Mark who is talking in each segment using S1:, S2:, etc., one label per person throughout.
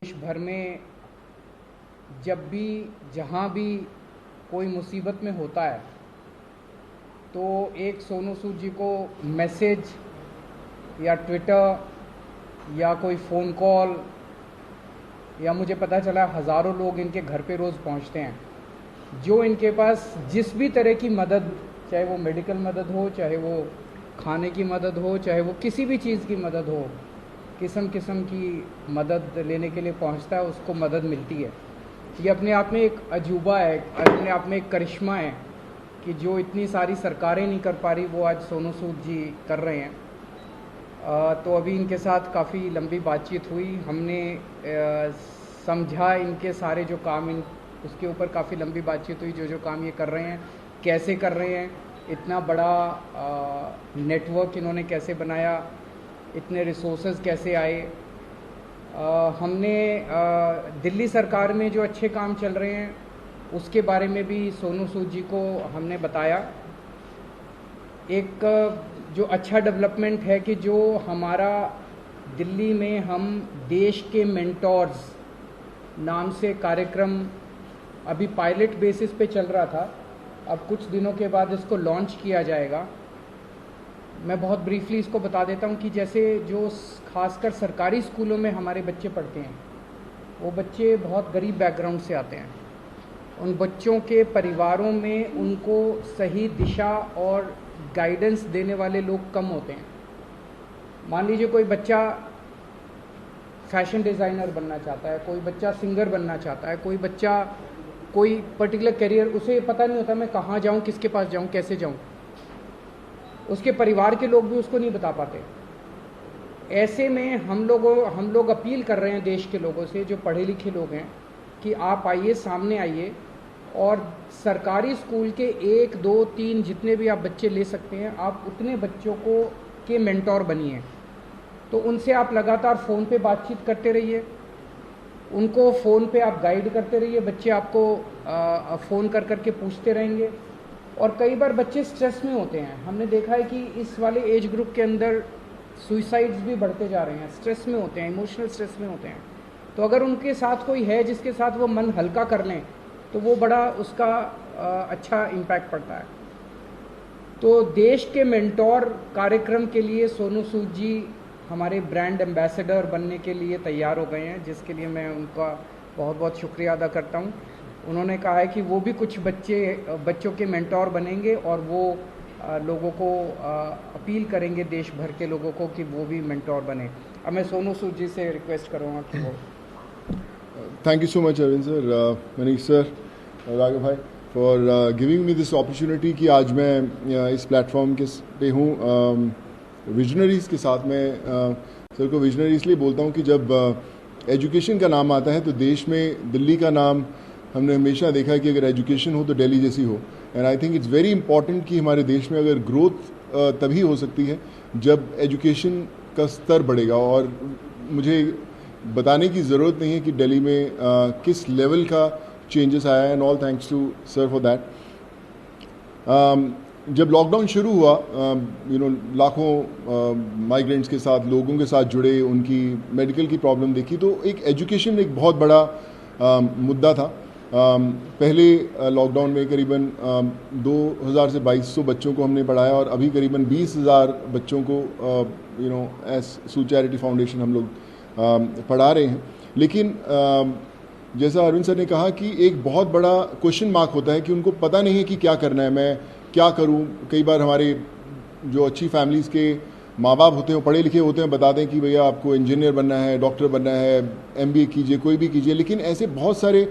S1: देश भर में जब भी जहाँ भी कोई मुसीबत में होता है तो एक सोनू सूद जी को मैसेज या ट्विटर या कोई फ़ोन कॉल या मुझे पता चला हज़ारों लोग इनके घर पे रोज़ पहुंचते हैं जो इनके पास जिस भी तरह की मदद, चाहे वो मेडिकल मदद हो, चाहे वो खाने की मदद हो, चाहे वो किसी भी चीज़ की मदद हो, किस्म किस्म की मदद लेने के लिए पहुंचता है, उसको मदद मिलती है। ये अपने आप में एक अजूबा है, अपने आप में एक करिश्मा है कि जो इतनी सारी सरकारें नहीं कर पा रही वो आज सोनू सूद जी कर रहे हैं। तो अभी इनके साथ काफ़ी लंबी बातचीत हुई, हमने समझा इनके सारे जो काम उसके ऊपर काफ़ी लंबी बातचीत हुई, जो काम ये कर रहे हैं कैसे कर रहे हैं, इतना बड़ा नेटवर्क इन्होंने कैसे बनाया, इतने रिसोर्सेज कैसे आए। हमने दिल्ली सरकार में जो अच्छे काम चल रहे हैं उसके बारे में भी सोनू सूद जी को हमने बताया। एक जो अच्छा डेवलपमेंट है कि जो हमारा दिल्ली में हम देश के मेंटोर्स नाम से कार्यक्रम अभी पायलट बेसिस पे चल रहा था, अब कुछ दिनों के बाद इसको लॉन्च किया जाएगा। मैं बहुत ब्रीफली इसको बता देता हूँ कि जैसे जो खासकर सरकारी स्कूलों में हमारे बच्चे पढ़ते हैं वो बच्चे बहुत गरीब बैकग्राउंड से आते हैं। उन बच्चों के परिवारों में उनको सही दिशा और गाइडेंस देने वाले लोग कम होते हैं। मान लीजिए कोई बच्चा फैशन डिज़ाइनर बनना चाहता है, कोई बच्चा सिंगर बनना चाहता है, कोई बच्चा कोई पर्टिकुलर करियर, उसे पता नहीं होता मैं कहाँ जाऊँ, किसके पास जाऊँ, कैसे जाऊँ। उसके परिवार के लोग भी उसको नहीं बता पाते। ऐसे में हम लोग अपील कर रहे हैं देश के लोगों से जो पढ़े लिखे लोग हैं कि आप आइए, सामने आइए और सरकारी स्कूल के 1, 2, 3 जितने भी आप बच्चे ले सकते हैं, आप उतने बच्चों को के मेंटोर बनिए। तो उनसे आप लगातार फ़ोन पे बातचीत करते रहिए, उनको फ़ोन पे आप गाइड करते रहिए, बच्चे आपको फ़ोन कर कर के पूछते रहेंगे। और कई बार बच्चे स्ट्रेस में होते हैं, हमने देखा है कि इस वाले एज ग्रुप के अंदर सुइसाइड्स भी बढ़ते जा रहे हैं, स्ट्रेस में होते हैं, इमोशनल स्ट्रेस में होते हैं। तो अगर उनके साथ कोई है जिसके साथ वो मन हल्का कर लें तो वो बड़ा उसका अच्छा इम्पैक्ट पड़ता है। तो देश के मेंटोर कार्यक्रम के लिए सोनू सूद जी हमारे ब्रांड एम्बेसडर बनने के लिए तैयार हो गए हैं, जिसके लिए मैं उनका बहुत बहुत शुक्रिया अदा करता हूं। उन्होंने कहा है कि वो भी कुछ बच्चों के मेंटोर बनेंगे और वो लोगों को अपील करेंगे, देश भर के लोगों को, कि वो भी मेंटोर बने। अब मैं सोनू सूद जी से रिक्वेस्ट करूँगा कि वो
S2: Thank you so much, Arvind sir, Manish sir, Raghav bhai, for giving me this opportunity कि आज मैं इस प्लेटफॉर्म के पे हूँ विजनरीज़ के साथ। मैं सर को विजनरी इसलिए बोलता हूँ कि जब एजुकेशन का नाम आता है तो देश में दिल्ली का नाम हमने हमेशा देखा है कि अगर एजुकेशन हो तो दिल्ली जैसी हो। And I think it's very important कि हमारे देश में अगर ग्रोथ तभी हो सकती है जब एजुकेशन का स्तर बढ़ेगा। और मुझे बताने की ज़रूरत नहीं है कि दिल्ली में किस लेवल का चेंजेस आया है, and all thanks to sir for that. जब लॉकडाउन शुरू हुआ लाखों माइग्रेंट्स के साथ, लोगों के साथ जुड़े, उनकी मेडिकल की प्रॉब्लम देखी, तो एक एजुकेशन एक बहुत बड़ा मुद्दा था। पहले लॉकडाउन में करीबन 2000 से 2200 बच्चों को हमने पढ़ाया और अभी करीबन 20,000 बच्चों को एज सूद चैरिटी फाउंडेशन हम लोग पढ़ा रहे हैं। लेकिन जैसा अरविंद सर ने कहा कि एक बहुत बड़ा क्वेश्चन मार्क होता है कि उनको पता नहीं है कि क्या करना है, मैं क्या करूं। कई बार हमारे जो अच्छी फैमिलीज़ के माँ बाप होते हैं, पढ़े लिखे होते हैं, बताते हैं कि भैया आपको इंजीनियर बनना है, डॉक्टर बनना है, MBA कीजिए, कोई भी कीजिए। लेकिन ऐसे बहुत सारे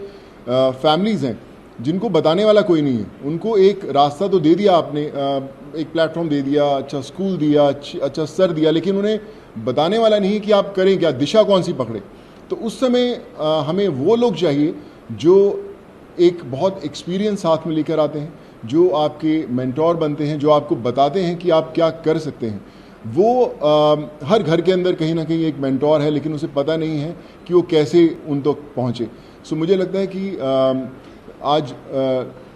S2: फैमिलीज़ हैं जिनको बताने वाला कोई नहीं है। उनको एक रास्ता तो दे दिया आपने, एक प्लेटफॉर्म दे दिया, अच्छा स्कूल दिया, अच्छा सर दिया, लेकिन उन्हें बताने वाला नहीं कि आप करें क्या, दिशा कौन सी पकड़े। तो उस समय हमें वो लोग चाहिए जो एक बहुत एक्सपीरियंस साथ में लेकर आते हैं, जो आपके मेंटोर बनते हैं, जो आपको बताते हैं कि आप क्या कर सकते हैं। वो हर घर के अंदर कहीं ना कहीं एक मेंटोर है, लेकिन उसे पता नहीं है कि वो कैसे उन तक पहुँचे। सो मुझे लगता है कि आज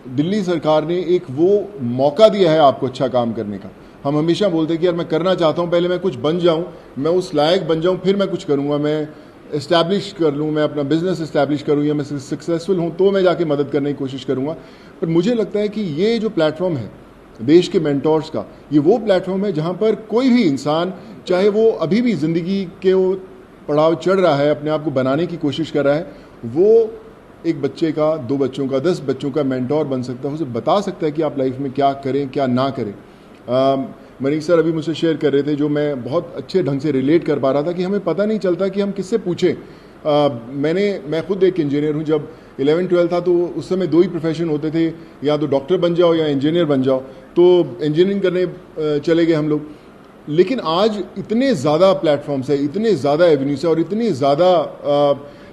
S2: दिल्ली सरकार ने एक वो मौका दिया है आपको अच्छा काम करने का। हम हमेशा बोलते हैं कि यार मैं करना चाहता हूँ, पहले मैं कुछ बन जाऊँ, मैं उस लायक बन जाऊँ, फिर मैं कुछ करूँगा, मैं इस्टेब्लिश कर लूँ, मैं अपना बिजनेस इस्टेब्लिश करूँ या मैं सक्सेसफुल हूँ तो मैं जाके मदद करने की कोशिश करूँगा। पर मुझे लगता है कि ये जो प्लेटफॉर्म है देश के मेंटोर्स का, ये वो प्लेटफॉर्म है जहाँ पर कोई भी इंसान, चाहे वो अभी भी ज़िंदगी के वो पड़ाव चढ़ रहा है, अपने आप को बनाने की कोशिश कर रहा है, वो एक बच्चे का, 2 बच्चों का, 10 बच्चों का मेंटोर बन सकता है। उसे बता सकता है कि आप लाइफ में क्या करें क्या ना करें। मनीष सर अभी मुझसे शेयर कर रहे थे, जो मैं बहुत अच्छे ढंग से रिलेट कर पा रहा था, कि हमें पता नहीं चलता कि हम किससे पूछें। मैं खुद एक इंजीनियर हूँ। जब 11-12 था तो उस समय 2 ही प्रोफेशन होते थे, या तो डॉक्टर बन जाओ या इंजीनियर बन जाओ। तो इंजीनियरिंग करने चले गए हम लोग। लेकिन आज इतने ज़्यादा प्लेटफॉर्म्स है, इतने ज़्यादा एवेन्यूज है और इतने ज़्यादा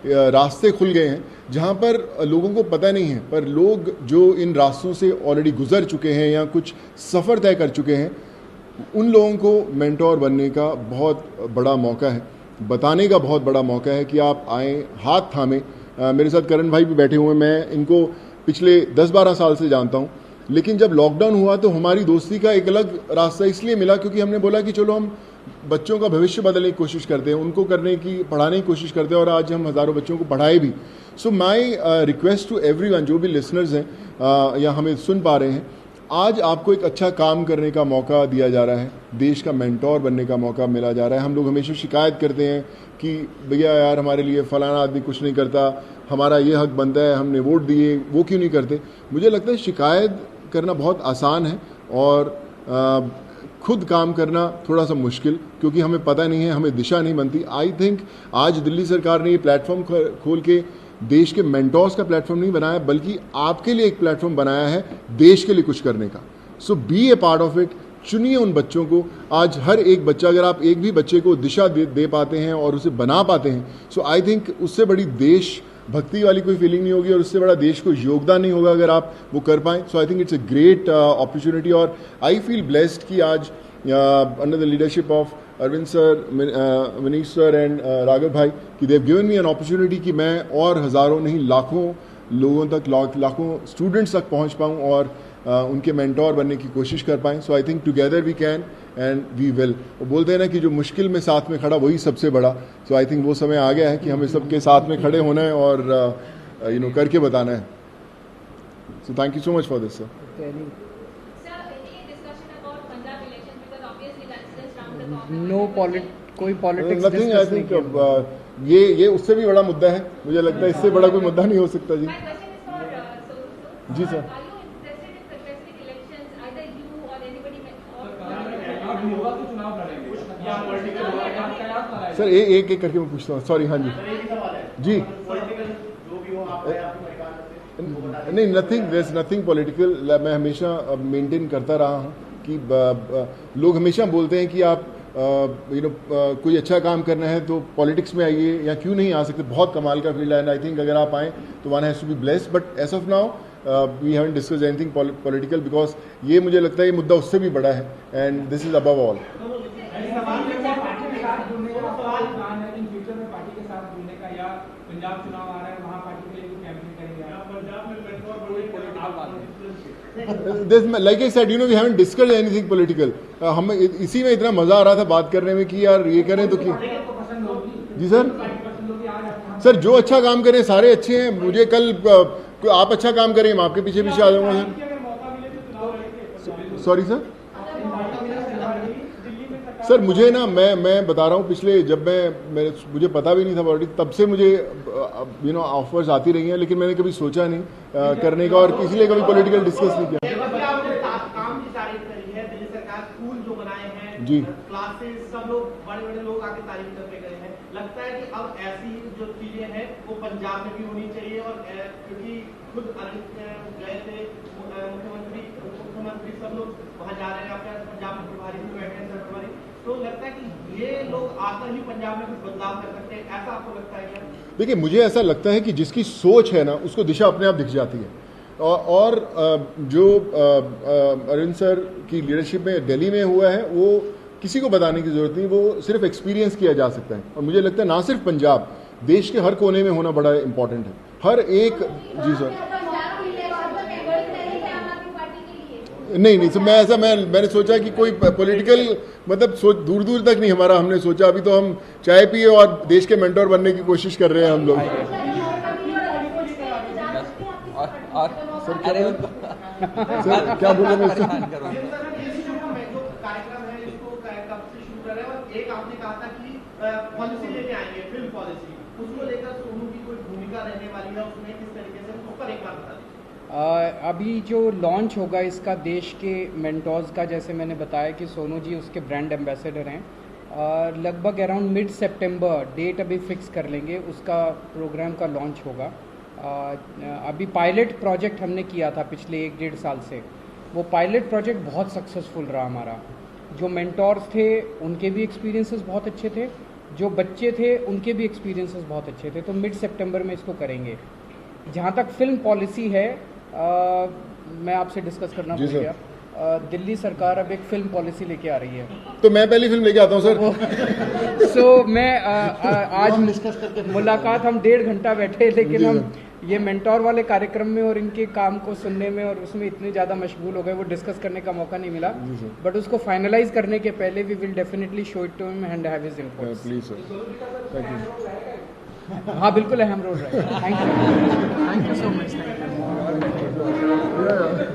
S2: रास्ते खुल गए हैं जहाँ पर लोगों को पता नहीं है, पर लोग जो इन रास्तों से ऑलरेडी गुजर चुके हैं या कुछ सफ़र तय कर चुके हैं, उन लोगों को मेंटोर बनने का बहुत बड़ा मौका है, बताने का बहुत बड़ा मौका है कि आप आएँ, हाथ थामें। मेरे साथ करण भाई भी बैठे हुए हैं, मैं इनको पिछले 10-12 साल से जानता हूँ। लेकिन जब लॉकडाउन हुआ तो हमारी दोस्ती का एक अलग रास्ता इसलिए मिला क्योंकि हमने बोला कि चलो हम बच्चों का भविष्य बदलने की कोशिश करते हैं, उनको पढ़ाने की कोशिश करते हैं, और आज हम हज़ारों बच्चों को पढ़ाए भी। सो माई रिक्वेस्ट टू एवरीवन, जो भी लिसनर्स हैं या हमें सुन पा रहे हैं, आज आपको एक अच्छा काम करने का मौका दिया जा रहा है, देश का मेंटोर बनने का मौका मिला जा रहा है। हम लोग हमेशा शिकायत करते हैं कि भैया यार हमारे लिए फलाना आदमी कुछ नहीं करता, हमारा ये हक बनता है, हमने वोट दिए, वो क्यों नहीं करते। मुझे लगता है शिकायत करना बहुत आसान है और खुद काम करना थोड़ा सा मुश्किल, क्योंकि हमें पता नहीं है, हमें दिशा नहीं बनती। आई थिंक आज दिल्ली सरकार ने ये प्लेटफॉर्म खोल के देश के मेंटोर्स का प्लेटफॉर्म नहीं बनाया, बल्कि आपके लिए एक प्लेटफॉर्म बनाया है देश के लिए कुछ करने का। So be a part of it. चुनिए उन बच्चों को। आज हर एक बच्चा, अगर आप एक भी बच्चे को दिशा दे पाते हैं और उसे बना पाते हैं, सो आई थिंक उससे बड़ी देश भक्ति वाली कोई फीलिंग नहीं होगी और उससे बड़ा देश को योगदान नहीं होगा अगर आप वो कर पाएँ। So I think it's a great opportunity और आई फील ब्लेस्ड कि आज under the leadership of Arvind sir, Manish sir and Raghav भाई, कि they've given me an opportunity कि मैं और हज़ारों नहीं लाखों लोगों तक, लाखों स्टूडेंट्स तक पहुंच पाऊं और उनके मेंटोर बनने की कोशिश कर पाएँ। So I think together we can and we will. वो बोलते हैं ना कि जो मुश्किल में साथ में खड़ा वही सबसे बड़ा। सो आई थिंक वो समय आ गया है कि हमें सबके साथ में खड़े होना है और करके बताना है। So thank you so much for this sir.
S1: कोई पॉलिटिक्स
S2: नथिंग। आई थिंक ये उससे भी बड़ा मुद्दा है, मुझे लगता है इससे बड़ा कोई मुद्दा नहीं हो सकता। जी जी सर। सर एक एक करके मैं पूछता हूँ, सॉरी। हाँ जी नहीं, nothing, there is nothing political. मैं हमेशा मेंटेन करता रहा हूँ कि लोग हमेशा बोलते हैं कि आप कोई अच्छा काम करना है तो पॉलिटिक्स में आइए, या क्यों नहीं आ सकते, बहुत कमाल का फील्ड है। एंड आई थिंक अगर आप आएँ तो one has to be blessed. But as of now we haven't discuss anything political, because ये मुझे लगता है ये मुद्दा उससे भी बड़ा है and this is above all. Like I said, we haven't discussed anything political. हम इसी में इतना मजा आ रहा था बात करने में कि यार ये करें तो क्यों। जी सर जो अच्छा काम करें सारे अच्छे हैं। मुझे कल आप अच्छा काम करें, मैं आपके पीछे पीछे आ जाऊंगा सर। सॉरी सर मुझे ना, मैं बता रहा हूँ, पिछले जब मुझे पता भी नहीं था पॉलिटिक्स, तब से मुझे ऑफर्स आती रही हैं, लेकिन मैंने कभी सोचा नहीं करने का, और इसलिए कभी पॉलिटिकल डिस्कस नहीं किया। स्कूल जो बनाए हैं जी, क्लासेस, सब लोग बड़े लोग आके तारीफ करते गए हैं। लगता है कि अब ऐसी जो चीजें हैं वो पंजाब में भी होनी चाहिए, और क्योंकि खुद गए थे मुख्यमंत्री सब लोग वहां जा रहे हैं, अपने पंजाब में प्रभारी भी बैठे हैं सर प्रभारी, तो लगता है कि ये लोग आकर ही पंजाब में कुछ बदलाव कर सकते हैं, ऐसा आपको लगता है क्या? देखिए मुझे ऐसा लगता है कि जिसकी सोच है ना उसको दिशा अपने आप दिख जाती है, और जो अरविंद सर की लीडरशिप में दिल्ली में हुआ है वो किसी को बताने की जरूरत नहीं, वो सिर्फ एक्सपीरियंस किया जा सकता है। और मुझे लगता है ना सिर्फ पंजाब, देश के हर कोने में होना बड़ा इंपॉर्टेंट है, हर एक। जी सर नहीं सर, मैंने सोचा कि कोई पॉलिटिकल मतलब सोच दूर दूर तक नहीं हमारा हमने सोचा। अभी तो हम चाय पिए और देश के मेंटोर बनने की कोशिश कर रहे हैं हम लोग। सर क्या बोल रहे हैं?
S3: एक आपने कहा था कि पॉलिसी लेके आएंगे, फिल्म पॉलिसी, उसको लेकर सोनू की कोई भूमिका रहने वाली है उसमें, किस तरीके से, उस पर एक बार बता दीजिए।
S1: अभी जो लॉन्च होगा इसका देश के मेंटोर्स का, जैसे मैंने बताया कि सोनू जी उसके ब्रांड एम्बेसडर हैं, लगभग अराउंड मिड सितंबर डेट अभी फिक्स कर लेंगे, उसका प्रोग्राम का लॉन्च होगा। अभी पायलट प्रोजेक्ट हमने किया था पिछले 1-1.5 साल से, वो पायलट प्रोजेक्ट बहुत सक्सेसफुल रहा हमारा। जो मेंटोर्स थे उनके भी एक्सपीरियंसेस बहुत अच्छे थे, जो बच्चे थे उनके भी एक्सपीरियंसेस बहुत अच्छे थे। तो मिड सितंबर में इसको करेंगे। जहाँ तक फिल्म पॉलिसी है, मैं आपसे डिस्कस करना भूल गया, दिल्ली सरकार अब एक फिल्म पॉलिसी लेके आ रही है।
S2: तो मैं पहली फिल्म लेके आता हूँ सर।
S1: सो मैं आज मुलाकात हम 1.5 घंटा बैठे, लेकिन हम ये मेंटोर वाले कार्यक्रम में और इनके काम को सुनने में और उसमें इतने ज़्यादा मशगूल हो गए, वो डिस्कस करने का मौका नहीं मिला। बट उसको फाइनलाइज करने के पहले we will definitely show it to him and have his input.
S2: Please sir, thank you.
S1: हाँ बिल्कुल अहम रोल रहेगा। Thank you so much. Thank you.